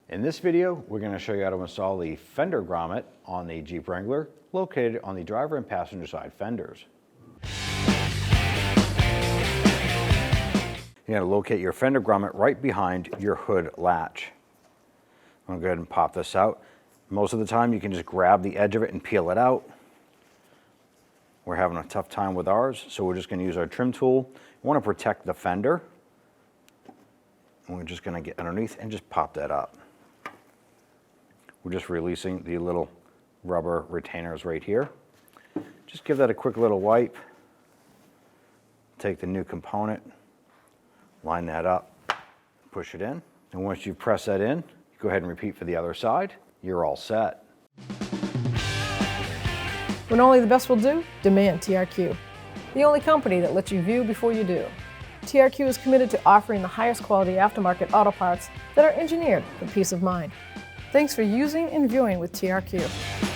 In this video, we're going to show you how to install the Fender Grommet on the Jeep Wrangler located on the driver and passenger side fenders. You're going to locate your Fender Grommet right behind your hood latch. I'm going to go ahead and pop this out. Most of the time you can just grab the edge of it and peel it out. We're having a tough time with ours, so we're just going to use our trim tool. We want to protect the fender. And we're just going to get underneath and just pop that up. We're just releasing the little rubber retainers right here. Just give that a quick little wipe. Take the new component, line that up, push it in. And once you press that in, go ahead and repeat for the other side. You're all set. When only the best will do, demand TRQ. The only company that lets you view before you do. TRQ is committed to offering the highest quality aftermarket auto parts that are engineered for peace of mind. Thanks for using and viewing with TRQ.